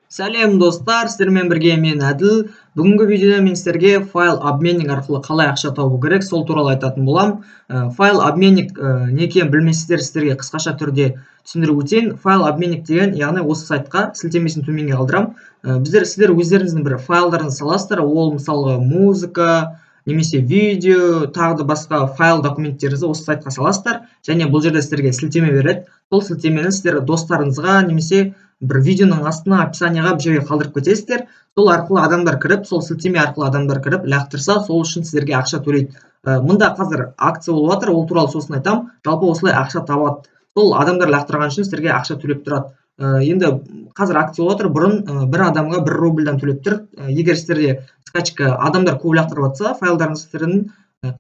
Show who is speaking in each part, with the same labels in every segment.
Speaker 1: Сәлем достар, сіздермен бірге мен Әділ. Бүгінгі видеода мен сіздерге файл обменник арқылы қалай ақша табу керек, сол туралы айтатын болам. Файл обменник не екенін білмесеңіздер, сіздерге қысқаша түрде түсіндіріп өтейін. Файл обменник деген, яғни осы сайтқа сілтемесін төменге қалдырам. Сіздер өздеріңіздің бір файлдарыңызды саласыздар, ол мысалға музыка, немесе видео, тағы да басқа файл документтеріңізді осы сайтқа саласыздар, және бұл жерде сіздерге сілтеме береді. Сол сілтемені сіздер достарыңызға немесе бір видеоның астына описанияға бір жерге қалдырып кетесіздер. Сол арқылы адамдар кіріп, сол сілтеме арқылы адамдар кіріп лақтырса, сол үшін сіздерге ақша төлейді. Мында қазір акция болып жатыр, ол туралы сосын айтам. Жалпы осылай ақша табады. Сол адамдар лақтырған үшін сіздерге ақша төлеп тұрады. Енді қазір акция болып жатыр, бұрын бір адамға 1 рубльдан төлеп тұр. Егер сіздерде скачка адамдар көп лақтырып жатса, файлдарыңыздың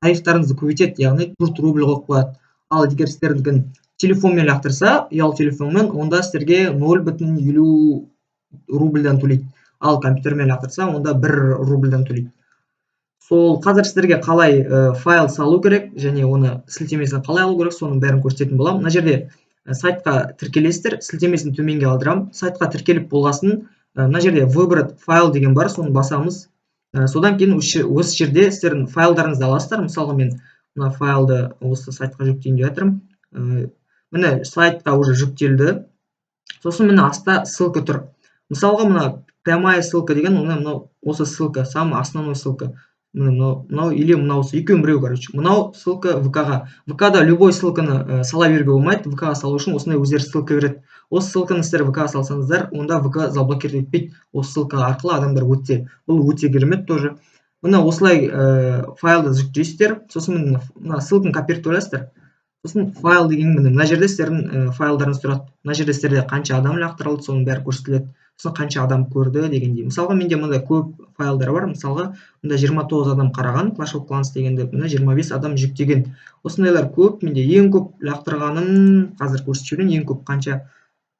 Speaker 1: тарифтарыңызды көбейтеді, яғни 4 рубль қойып қояды. Ал егер сіздердің телефонмен лақтырса, ұялы телефонмен, онда сіздерге 0,50 рубльдан төлейді. Ал компьютермен лақтырса, онда 1 рубльдан төлейді. Сол қазір сіздерге қалай файл салу керек, және оны сілтемесін қалай алу керек, соның бәрін көрсететін болам. Мына жерде сайтқа тіркелесіздер, сілтемесін төменге алдырам. Сайтқа тіркеліп болғасын, мына жерде выбрать файл деген бар, соны басамыз. Содан кейін осы жерде сіздердің файлдарыңызды аласыздар. Мысалға мен мына файлды осы сайтқа жүктейін деп жатырмын. Міне сайтқа уже жүктелді. Сосын міне астта ссылка тұр. Мысалға мына прямая ссылка деген, мынау осы ссылка, самый основной ссылка. Мынау или мынау екеуін біреу, короче. Мынау ссылка ВК-ға. ВК-да любой ссылканы сала беруге болмайды. ВК-ға салу үшін осындай өздері ссылка береді. Осы ссылканы сіздер ВК-ға салсаңыздар, онда ВК заблокировать етпейді. Осы ссылка арқылы адамдар өтсе. Бұл өте керемет тоже. Мына осылай файлды жүктейсіздер. Сосын мына ссылканы копировать ойлайсыздар. Сосын файл деген мына жерде сіздердің файлдарыңыз тұрады. Мына жерде сіздерде қанша адам лақтырылды, соның бәрі көрсетіледі. Сосын қанша адам көрді дегендей. Мысалға менде мында көп файлдар бар. Мысалға мында 29 адам қараған, Clash of Clans дегенде, мына 25 адам жүктеген. Осындайлар көп. Менде ең көп лақтырғаным, қазір көрсетіп жіберейін, ең көп қанша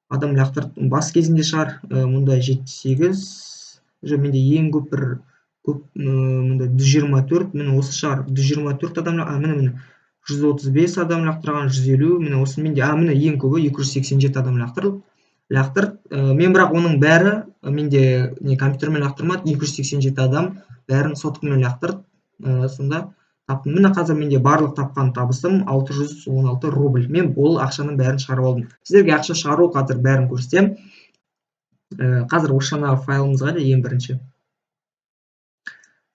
Speaker 1: адам лақтырды. Бас кезінде шығар, мында 78. Менде ең көп мында 124, міне осы шығар, 124 адам, міне 135 адам лақтырған, 150, міне осы менде, міне ең көбі 287 адам лақтырды. Мен бірақ оның бәрі менде компьютермен лақтырмады, 287 адам бәрін соткамен лақтырды. Сонда таптым. Міне қазір менде барлық тапқан табысым 616 рубль. Мен ол ақшаның бәрін шығарып алдым. Сіздерге ақша шығару қазір бәрін көрсетем. Қазір осы файлымызға да ең бірінші.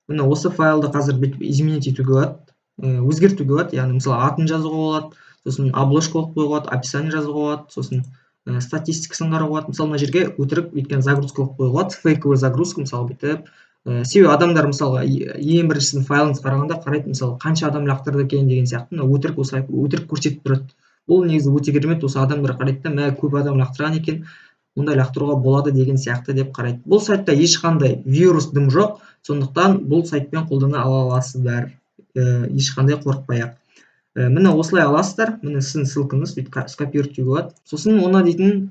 Speaker 1: Міне осы файлды қазір изменить етуге болады. Өзгертуге болады, яғни мысалы атын жазуға болады, сосын обложка қойып қоюға болады, описание жазуға болады, сосын статистикасын қарауға болады. Мысалы мына жерге өтірік өйткені загрузка қойып қоюға болады, фейковый загрузка, мысалы бүйтіп. Себебі адамдар мысалға ең бірінші сіздің файлыңыз қарағанда қарайды, мысалы қанша адам лақтырды екен деген сияқты, өтірік көрсетіп тұрады. Бұл негізі өте керемет, осы адамдар қарайды да, көп адам лақтырған екен, ондай лақтыруға болады деген сияқты деп қарайды. Бұл сайтта ешқандай вирус дым жоқ, сондықтан бұл сайтпен қолдана ала аласыздар. Ешқандай қорықпай-ақ. Міне осылай аласыздар. Міне сіздің ссылкаңыз скопировать болады. Сосын оны дейтін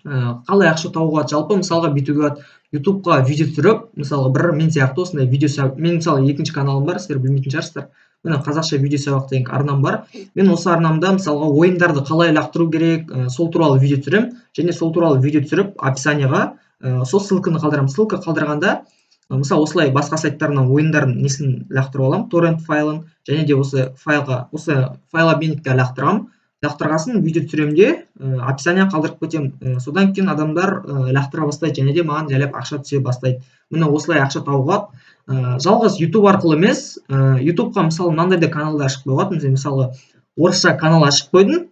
Speaker 1: қалай ақша табуға жалпы мысалға бүйтуге болады. YouTube-ға видео түсіріп, мысалға мен сияқты осындай видео, мен мысалы екінші каналым бар, сіздер білмейтін шығарсыздар. Міне қазақша видео сабақ деген арнам бар. Мен осы арнамда мысалға ойындарды қалай лақтыру керек, сол туралы видео түсіремін, және сол туралы видео түсіріп описанияға сол ссылканы қалдырамын. Ссылка қалдырғанда мысалы осылай басқа сайттарынан ойындардың несін лақтырып аламын, торрент файлын, және де осы файл обменникке лақтырғасын видео түсіремде, описание қалдырып кетемін. Содан кейін адамдар лақтыра бастайды, және де маған жайлап ақша түсе бастайды. Міне осылай ақша табуға жалғыз YouTube арқылы емес, YouTube-қа мысалы мынандай да каналды ашып қойған. Мысалы орысша канал ашып қойдым.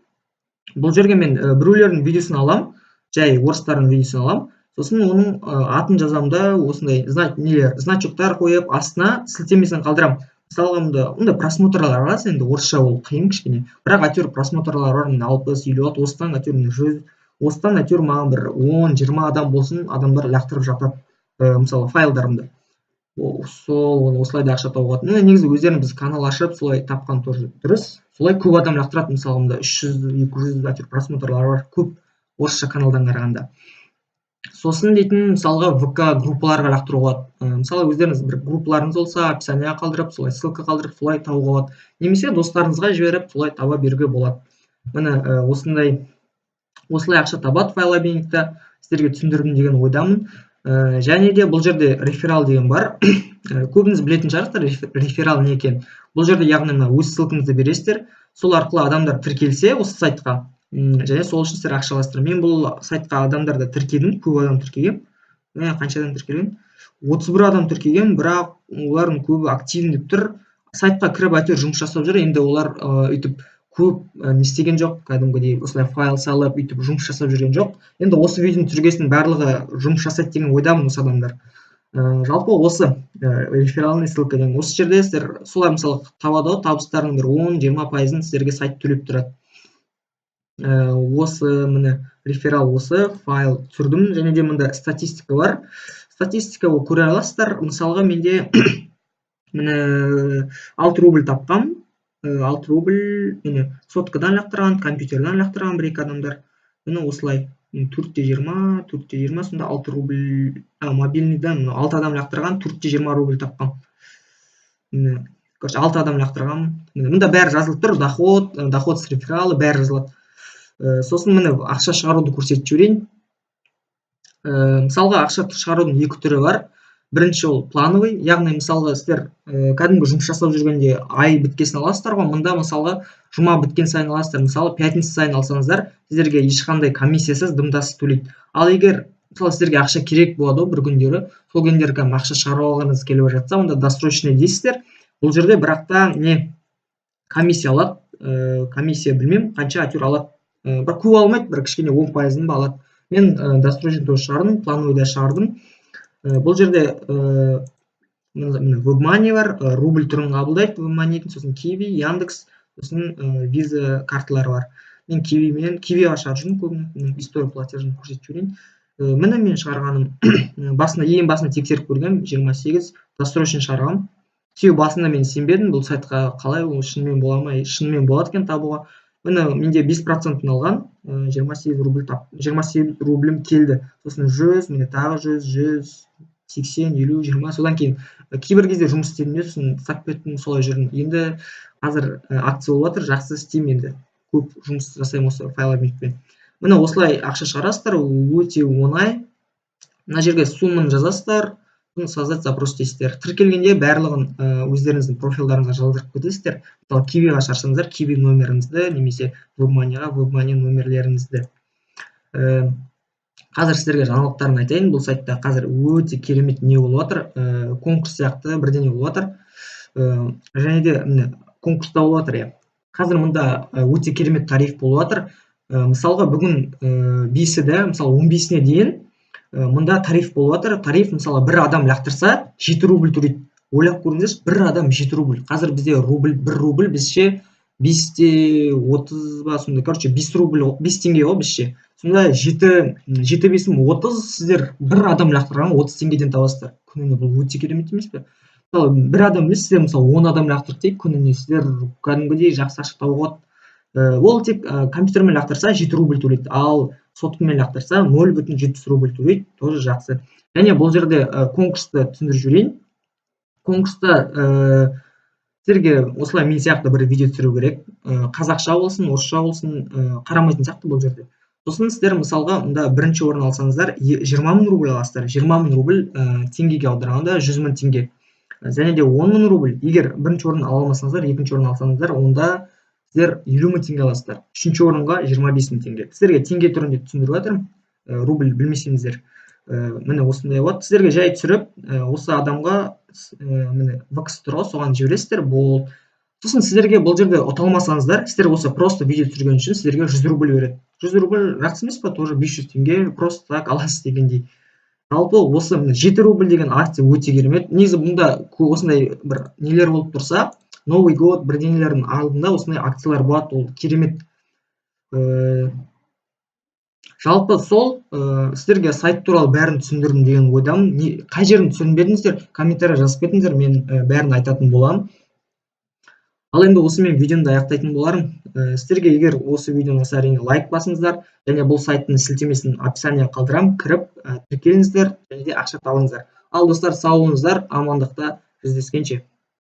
Speaker 1: Бұл жерге мен біреулердің видеосын алам, жай орыстардың видеосын алам. Сосын оның атын жазамда, осындай значоктар қойып, астына сілтемесін қалдырам. Мысалға мұнда просмотрлар бар, енді орысша ол қиын кішкене. Бірақ әйтеуір просмотрлар бар, 60-50, осыдан әйтеуір 100, осыдан әйтеуір маған бір 10-20 адам болсын, адамдар лақтырып жатады, мысалы файлдарымды. Осылай да ақша табуға. Негізі өздеріңіз канал ашып, солай тапқан тоже дұрыс. Солай көп адам лақтырады, мысалы 300-200 әйтеуір просмотрлар бар, көп орысша каналдан қарағанда. Сосын дейтін мысалға ВК группаларға лақтыруға болады. Мысалы өздеріңіз бір группаларыңыз болса, описанияға қалдырып, солай ссылка қалдырып, солай табуға болады. Немесе достарыңызға жіберіп, солай таба беруге болады. Міне осылай ақша табады файл обменникте. сіздерге түсіндірдім деген ойдамын. Және де бұл жерде реферал деген бар. Көбіңіз білетін шығарсыздар реферал не екен. Бұл жерде яғни өз ссылкаңызды бересіздер, сол арқылы адамдар тіркелсе осы сайтқа, және сол үшін сіздер ақша аласыздар. Мен бұл сайтқа адамдарды тіркедім, көп адам тіркеген. Қанша адам тіркелген? 31 адам тіркеген, бірақ олардың көбі активный тұр. Сайтқа кіріп әйтеуір жұмыс жасап жүр. Енді олар өйтіп көп не істеген жоқ, кәдімгідей осылай файл салып, өйтіп жұмыс жасап жүрген жоқ. Енді осы видеоның түсіргесінің барлығы жұмыс жасайды деген ойдамын осы адамдар. Жалпы осы реферальный ссылка деген осы жерде сіздер солай мысалы табады ғой, табыстарының бір 10-20% сіздерге сайт төлеп тұрады. Осы міне реферал осы файл түсірдім, және де мында статистика бар. Статистика ол көре аласыздар. Мысалға менде міне 6 рубль тапқам. 6 рубль міне соткадан лақтырған, компьютерден лақтырған бір-екі адамдар. Міне осылай 4-20, 4-20, сонда 6 рубль, мобильныйдан 6 адам лақтырған, 4-20 рубль тапқам. Міне, 6 адам лақтырған. Мында бәрі жазылып тұр, доход с рефералы бәрі жазылады. Сосын міне ақша шығаруды көрсетіп жіберейін. Мысалға ақша шығарудың екі түрі бар. Бірінші ол плановый, яғни мысалға сіздер кәдімгі жұмыс жасап жүргенде ай біткесін аласыздар ғой. Мында мысалға жұма біткен сайын аласыздар. Мысалы пятница сайын алсаңыздар, сіздерге ешқандай комиссиясыз дымдасыз төлейді. Ал егер мысалы сіздерге ақша керек болады бір күндері, сол күндері ақша шығарып алғаныңыз келіп жатса, онда досрочный дейсіздер. Бұл жерде бірақта не комиссия алады, комиссия білмеймін қанша әйтеуір алады. Бір көп алмайды, бір кішкене 10%-ын ба алады. Мен досрочный тоже шығардым, плановый да шығардым. Бұл жерде WebMoney бар, рубль түрін қабылдайды WebMoney-дің, сосын Kiwi, Яндекс, сосын виза карталары бар. Мен Kiwi-ға шығарып жүрмін көбіне, история платежын көрсетіп жіберейін. Міне мен шығарғаным, ең басында тексеріп көргем, 28 досрочный шығарғам. Себебі басында мен сенбедім, бұл сайтқа қалай ол шынымен бола ма, шынымен болады екен табуға. Міне менде 5%-ын алған, 28 рублім келді. Сосын 100, міне тағы 100, 80, 50, 20, содан кейін кейбір кезде жұмыс істедім де, сосын сап кеттім, солай жүрдім. Енді қазір акция болып жатыр, жақсы істеймін енді. Көп жұмыс жасаймын осы файл обменникпен. Міне осылай ақша шығарасыздар, өте оңай. Мына жерге сумманы жазасыздар, создать запрос дейсіздер. Тіркелгенде барлығын өздеріңіздің профилдарыңызға жаздырып кетесіздер. Мысалы Kiwi-ға шығарсаңыздар, Kiwi номеріңізді, немесе WebMoney-ға WebMoney номерлеріңізді. Қазір сіздерге жаңалықтарын айтайын. Бұл сайтта қазір өте керемет не болып жатыр, конкурс сияқты бірдеңе болып жатыр. Және де конкурста болып жатыр. Қазір мұнда өте керемет тариф болып жатыр. Мысалға бүгін 5-ді, мысалы 15-не дейін мұнда тариф болып жатыр. Тариф мысалы бір адам лақтырса 7 рубль төлейді. Ойлап көріңіздерші, бір адам 7 рубль. Қазір бізде рубль, 1 рубль бізше 5-30 ба, сонда, 5 рубль, 5 теңге ғой бізше. Сонда 7-5-30, сіздер бір адам лақтырған 30 теңгеден табасыздар. Күніне бұл өте керемет емес пе? Мысалы бір адам емес, сіздер мысалы 10 адам лақтырып дейік, күніне сіздер кәдімгідей жақсы ақша табуға. Ол тек компьютермен лақтырса 7 рубль төлейді, ал соткамен лақтырса 0,7 рубль төлейді, тоже жақсы. Және бұл жерде конкурсты түсіндіріп жіберейін. Конкурста сіздерге осылай мен сияқты бір видео түсіру керек. Қазақша болсын, орысша болсын, қарамайтын сияқты бұл жерде. Сосын сіздер мысалға мұнда бірінші орын алсаңыздар 20.000 рубль аласыздар. 20.000 рубль теңгеге аударғанда 100.000 теңге. Және де 10.000 рубль, егер бірінші орын ала алмасаңыздар, екінші орын алсаңыздар, онда сіздер 50.000 теңге аласыздар. Үшінші орынға 25.000 теңге. Сіздерге теңге түрінде түсіндіріп жатырмын. Рубль білмесеңіздер. Міне осындай болады. Сіздерге жай түсіріп, осы адамға міне VX тұр ғой, соған жібересіздер. Сосын сіздерге бұл жерде ұталмасаңыздар, сіздер осы просто видео түсірген үшін сіздерге 100 рубль береді. 100 рубль жақсы емес па, тоже 500 теңге просто так аласыз дегендей. Жалпы осы 7 рубль деген акция өте керемет. Негізі бұнда осындай бір нелер болып тұрса, Новый год бірдеңелердің алдында осындай акциялар болады, ол керемет. Жалпы сол сіздерге сайт туралы бәрін түсіндірдім деген ойдамын. Қай жерін түсінбедіңіздер, комментария жазып кетіңіздер, мен бәрін айтатын боламын. Ал енді осымен видеомды аяқтайтын боларым. Сіздерге егер осы видеоны ұнаса, әрине лайк басыңыздар, және бұл сайттың сілтемесін описанияға қалдырамын, кіріп тіркеліңіздер және де ақша табыңыздар. Ал достар, сау болыңыздар, амандықта жүздескенше.